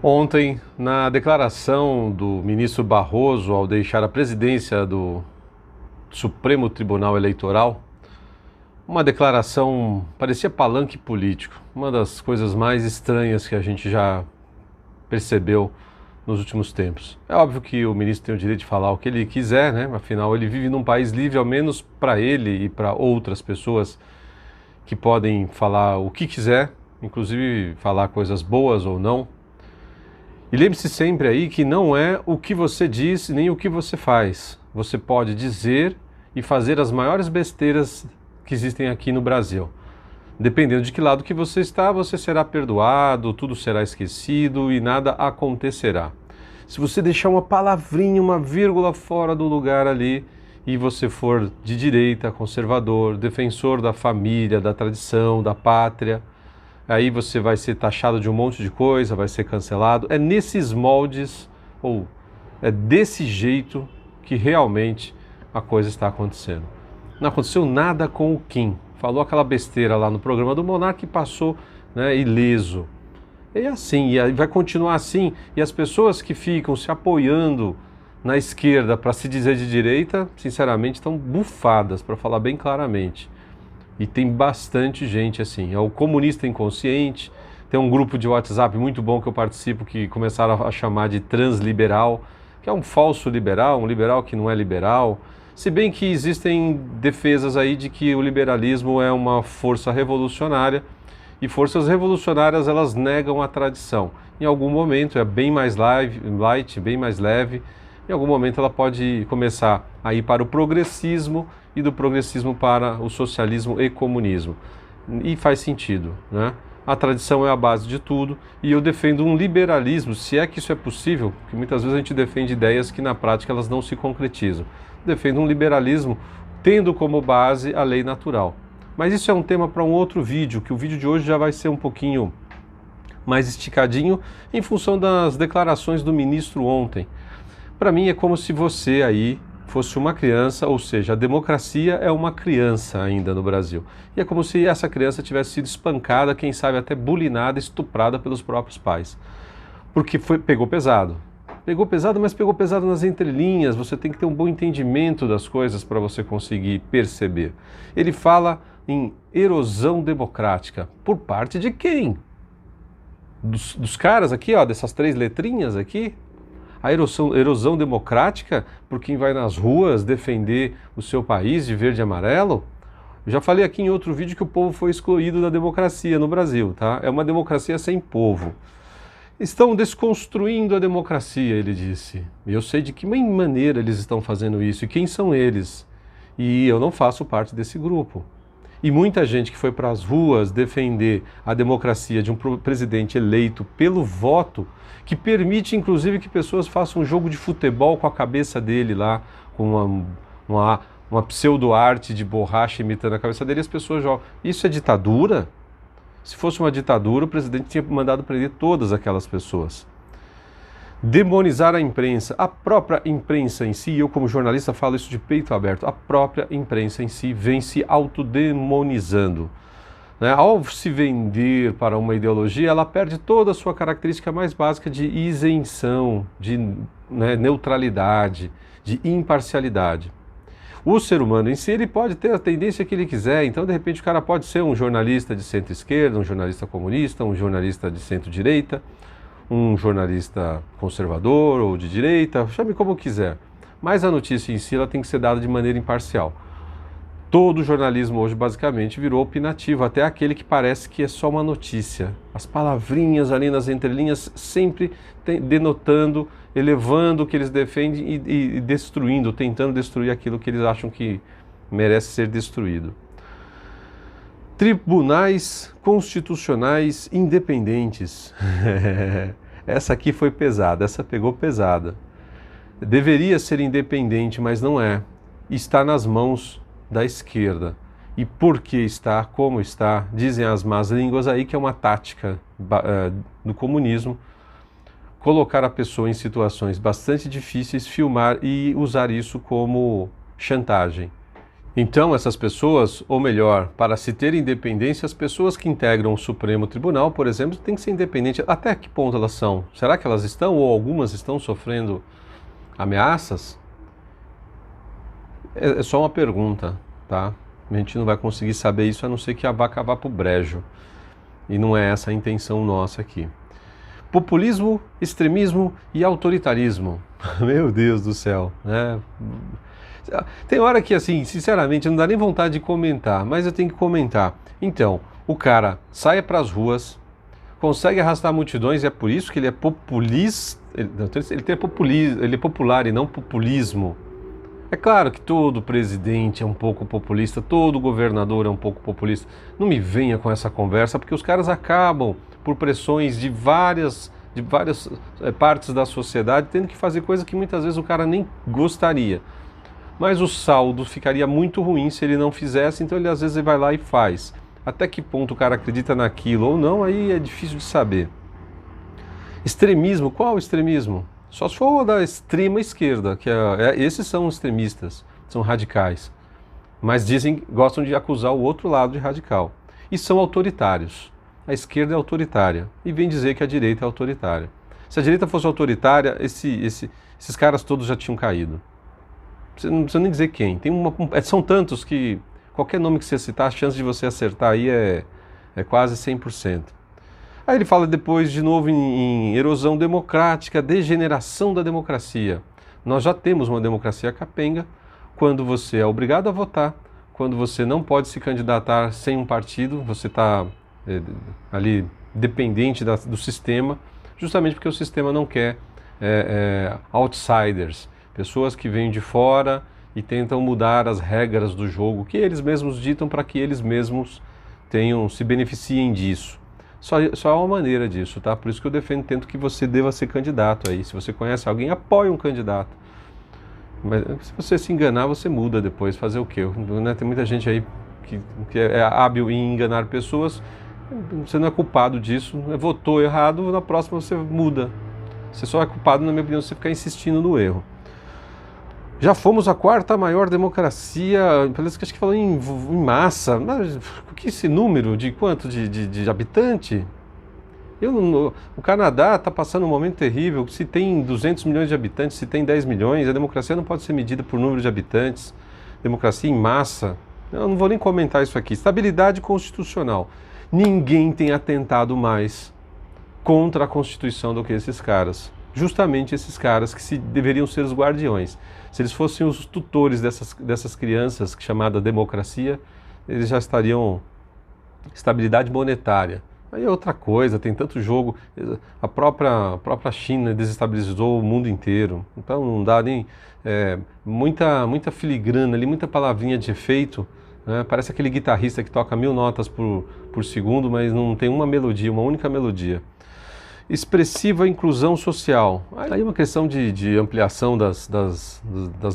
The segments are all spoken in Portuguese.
Ontem, na declaração do ministro Barroso ao deixar a presidência do Supremo Tribunal Eleitoral, uma declaração parecia palanque político, uma das coisas mais estranhas que a gente já percebeu nos últimos tempos. É óbvio que o ministro tem o direito de falar o que ele quiser, né? Afinal, ele vive num país livre, ao menos para ele e para outras pessoas que podem falar o que quiser, inclusive falar coisas boas ou não. E lembre-se sempre aí que não é o que você diz nem o que você faz. Você pode dizer e fazer as maiores besteiras que existem aqui no Brasil. Dependendo de que lado que você está, você será perdoado, tudo será esquecido e nada acontecerá. Se você deixar uma palavrinha, uma vírgula fora do lugar ali, e você for de direita, conservador, defensor da família, da tradição, da pátria, aí você vai ser taxado de um monte de coisa, vai ser cancelado. É nesses moldes, ou é desse jeito que realmente a coisa está acontecendo. Não aconteceu nada com o Kim. Falou aquela besteira lá no programa do Monark e passou, né, ileso. É assim, e vai continuar assim. E as pessoas que ficam se apoiando na esquerda para se dizer de direita, sinceramente, estão bufadas, para falar bem claramente. E tem bastante gente assim. É o comunista inconsciente. Tem um grupo de WhatsApp muito bom que eu participo que começaram a chamar de transliberal, que é um falso liberal, um liberal que não é liberal. Se bem que existem defesas aí de que o liberalismo é uma força revolucionária e forças revolucionárias elas negam a tradição. Em algum momento é bem mais light, bem mais leve. Em algum momento ela pode começar a ir para o progressismo e do progressismo para o socialismo e comunismo. E faz sentido, né? A tradição é a base de tudo e eu defendo um liberalismo, se é que isso é possível, porque muitas vezes a gente defende ideias que na prática elas não se concretizam. Defendo um liberalismo tendo como base a lei natural. Mas isso é um tema para um outro vídeo, que o vídeo de hoje já vai ser um pouquinho mais esticadinho em função das declarações do ministro ontem. Para mim é como se você aí fosse uma criança, ou seja, a democracia é uma criança ainda no Brasil. E é como se essa criança tivesse sido espancada, quem sabe até bulinada, estuprada pelos próprios pais. Porque pegou pesado. Pegou pesado, mas pegou pesado nas entrelinhas, você tem que ter um bom entendimento das coisas para você conseguir perceber. Ele fala em erosão democrática. Por parte de quem? Dos caras aqui, ó, dessas 3 letrinhas aqui? A erosão democrática por quem vai nas ruas defender o seu país de verde e amarelo? Eu já falei aqui em outro vídeo que o povo foi excluído da democracia no Brasil, tá? É uma democracia sem povo. Estão desconstruindo a democracia, ele disse. E eu sei de que maneira eles estão fazendo isso e quem são eles. E eu não faço parte desse grupo. E muita gente que foi para as ruas defender a democracia de um presidente eleito pelo voto, que permite inclusive que pessoas façam um jogo de futebol com a cabeça dele lá, com uma pseudo-arte de borracha imitando a cabeça dele, e as pessoas jogam. Isso é ditadura? Se fosse uma ditadura, o presidente tinha mandado prender todas aquelas pessoas. Demonizar a imprensa, a própria imprensa em si, eu como jornalista falo isso de peito aberto, a própria imprensa em si vem se autodemonizando. Né? Ao se vender para uma ideologia, ela perde toda a sua característica mais básica de isenção, de neutralidade, de imparcialidade. O ser humano em si, ele pode ter a tendência que ele quiser, então de repente o cara pode ser um jornalista de centro-esquerda, um jornalista comunista, um jornalista de centro-direita, um jornalista conservador ou de direita, chame como quiser. Mas a notícia em si ela tem que ser dada de maneira imparcial. Todo jornalismo hoje basicamente virou opinativo, até aquele que parece que é só uma notícia. As palavrinhas ali nas entrelinhas sempre denotando, elevando o que eles defendem e destruindo, tentando destruir aquilo que eles acham que merece ser destruído. Tribunais constitucionais independentes. Essa aqui foi pesada, essa pegou pesada. Deveria ser independente, mas não é. Está nas mãos da esquerda. E por que está, como está, dizem as más línguas aí que é uma tática do comunismo, colocar a pessoa em situações bastante difíceis, filmar e usar isso como chantagem. Então, essas pessoas, ou melhor, para se ter independência, as pessoas que integram o Supremo Tribunal, por exemplo, têm que ser independentes. Até que ponto elas são? Será que elas estão, ou algumas estão sofrendo ameaças? É só uma pergunta, tá? A gente não vai conseguir saber isso a não ser que a vaca vá pro brejo. E não é essa a intenção nossa aqui. Populismo, extremismo e autoritarismo. Meu Deus do céu, né? Tem hora que, assim, sinceramente, não dá nem vontade de comentar, mas eu tenho que comentar. Então, o cara sai para as ruas, consegue arrastar multidões, e é por isso que ele é populista. Ele é popular e não populismo. É claro que todo presidente é um pouco populista, todo governador é um pouco populista. Não me venha com essa conversa, porque os caras acabam, por pressões de várias partes da sociedade, tendo que fazer coisa que muitas vezes o cara nem gostaria. Mas o saldo ficaria muito ruim se ele não fizesse, então ele às vezes vai lá e faz. Até que ponto o cara acredita naquilo ou não, aí é difícil de saber. Extremismo, qual extremismo? Só se for da extrema esquerda, esses são extremistas, são radicais. Mas gostam de acusar o outro lado de radical. E são autoritários. A esquerda é autoritária e vem dizer que a direita é autoritária. Se a direita fosse autoritária, esses caras todos já tinham caído. Você não precisa nem dizer quem. São tantos que qualquer nome que você citar, a chance de você acertar aí é quase 100%. Aí ele fala depois de novo em erosão democrática, degeneração da democracia. Nós já temos uma democracia capenga quando você é obrigado a votar, quando você não pode se candidatar sem um partido, você está ali dependente do sistema, justamente porque o sistema não quer outsiders, pessoas que vêm de fora e tentam mudar as regras do jogo que eles mesmos ditam para que eles mesmos se beneficiem disso. Só há uma maneira disso, tá? Por isso que eu tento que você deva ser candidato aí. Se você conhece alguém, apoie um candidato. Mas se você se enganar, você muda depois. Fazer o quê? Né? Tem muita gente aí que é hábil em enganar pessoas. Você não é culpado disso. Votou errado, na próxima você muda. Você só é culpado, na minha opinião, se você ficar insistindo no erro. Já fomos a quarta maior democracia, parece que acho que falou em massa. Mas o que esse número de quanto de habitante? O Canadá está passando um momento terrível. Se tem 200 milhões de habitantes, se tem 10 milhões, a democracia não pode ser medida por número de habitantes. Democracia em massa. Eu não vou nem comentar isso aqui. Estabilidade constitucional. Ninguém tem atentado mais contra a Constituição do que esses caras. Justamente esses caras que deveriam ser os guardiões. Se eles fossem os tutores dessas crianças, chamada democracia, eles já estariam estabilidade monetária. Aí é outra coisa, tem tanto jogo. A própria China desestabilizou o mundo inteiro. Então não dá nem muita filigrana ali, muita palavrinha de efeito. Né? Parece aquele guitarrista que toca 1000 notas por segundo, mas não tem uma melodia, uma única melodia. Expressiva inclusão social. Aí é uma questão de ampliação das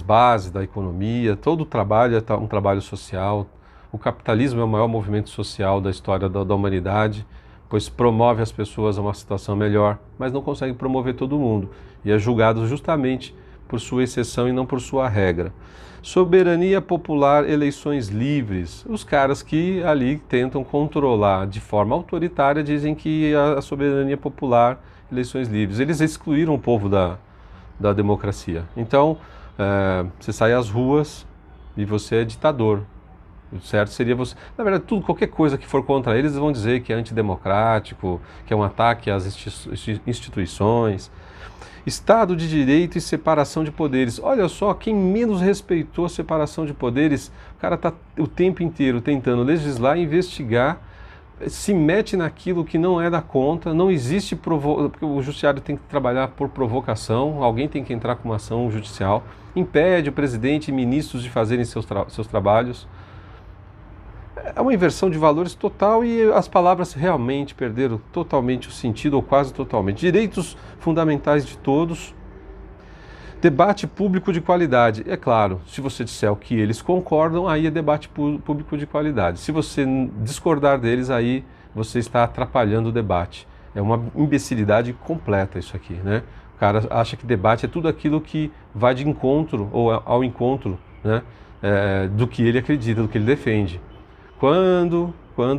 bases da economia. Todo o trabalho é um trabalho social. O capitalismo é o maior movimento social da história da humanidade, pois promove as pessoas a uma situação melhor, mas não consegue promover todo mundo. E é julgado justamente por sua exceção e não por sua regra. Soberania popular, eleições livres. Os caras que ali tentam controlar de forma autoritária dizem que a soberania popular, eleições livres. Eles excluíram o povo da democracia. Então, você sai às ruas e você é ditador. O certo seria você... Na verdade, qualquer coisa que for contra eles vão dizer que é antidemocrático, que é um ataque às instituições. Estado de Direito e separação de poderes. Olha só, quem menos respeitou a separação de poderes, o cara está o tempo inteiro tentando legislar, investigar, se mete naquilo que não é da conta, não existe porque o judiciário tem que trabalhar por provocação, alguém tem que entrar com uma ação judicial, impede o presidente e ministros de fazerem seus trabalhos. É uma inversão de valores total e as palavras realmente perderam totalmente o sentido, ou quase totalmente. Direitos fundamentais de todos. Debate público de qualidade. É claro, se você disser o que eles concordam, aí é debate público de qualidade. Se você discordar deles, aí você está atrapalhando o debate. É uma imbecilidade completa isso aqui, né? O cara acha que debate é tudo aquilo que vai de encontro ou ao encontro, né, do que ele acredita, do que ele defende. Quando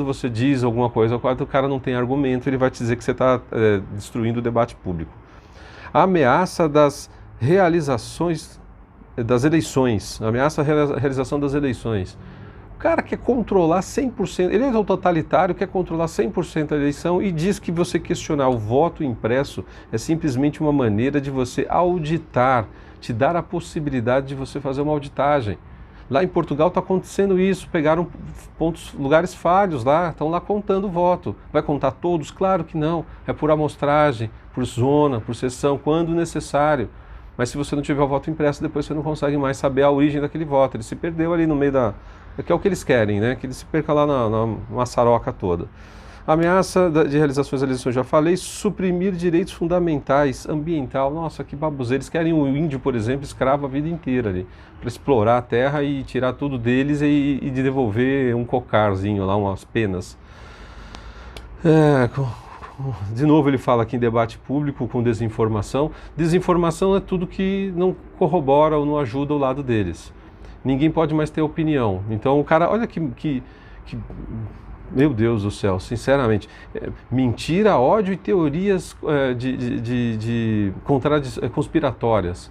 você diz alguma coisa, quando o cara não tem argumento, ele vai te dizer que você está destruindo o debate público. A ameaça das realizações das eleições, a ameaça à realização das eleições. O cara quer controlar 100%, ele é um totalitário, quer controlar 100% a eleição e diz que você questionar o voto impresso é simplesmente uma maneira de você auditar, te dar a possibilidade de você fazer uma auditagem. Lá em Portugal está acontecendo isso, pegaram lugares falhos lá, estão lá contando o voto. Vai contar todos? Claro que não, é por amostragem, por zona, por seção, quando necessário. Mas se você não tiver o voto impresso, depois você não consegue mais saber a origem daquele voto. Ele se perdeu ali no meio da... que é o que eles querem, né? Que ele se perca lá na maçaroca toda. A ameaça de realizações das eleições, já falei. Suprimir direitos fundamentais, ambiental. Nossa, que baboseira. Eles querem o índio, por exemplo, escravo a vida inteira ali. Para explorar a terra e tirar tudo deles e de devolver um cocarzinho lá, umas penas. De novo ele fala aqui em debate público com desinformação. Desinformação é tudo que não corrobora ou não ajuda o lado deles. Ninguém pode mais ter opinião. Então o cara, olha que meu Deus do céu, sinceramente, mentira, ódio e teorias conspiratórias.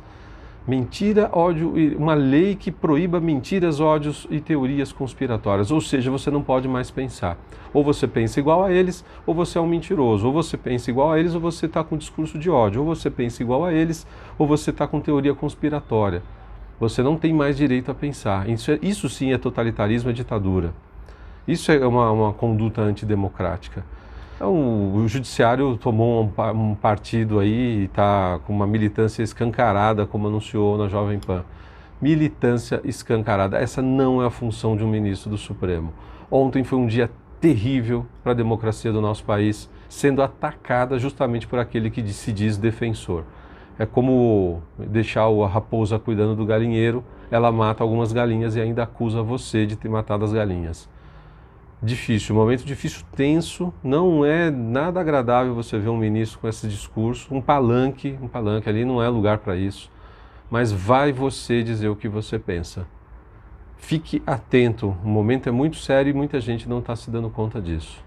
Mentira, ódio e uma lei que proíba mentiras, ódios e teorias conspiratórias. Ou seja, você não pode mais pensar. Ou você pensa igual a eles, ou você é um mentiroso. Ou você pensa igual a eles, ou você está com discurso de ódio. Ou você pensa igual a eles, ou você está com teoria conspiratória. Você não tem mais direito a pensar. Isso sim é totalitarismo, é ditadura. Isso é uma conduta antidemocrática. Então, o judiciário tomou um partido aí e está com uma militância escancarada, como anunciou na Jovem Pan. Militância escancarada. Essa não é a função de um ministro do Supremo. Ontem foi um dia terrível para a democracia do nosso país, sendo atacada justamente por aquele que se diz defensor. É como deixar a raposa cuidando do galinheiro, ela mata algumas galinhas e ainda acusa você de ter matado as galinhas. Difícil, um momento difícil, tenso, não é nada agradável você ver um ministro com esse discurso, um palanque ali não é lugar para isso, mas vai você dizer o que você pensa. Fique atento, o momento é muito sério e muita gente não está se dando conta disso.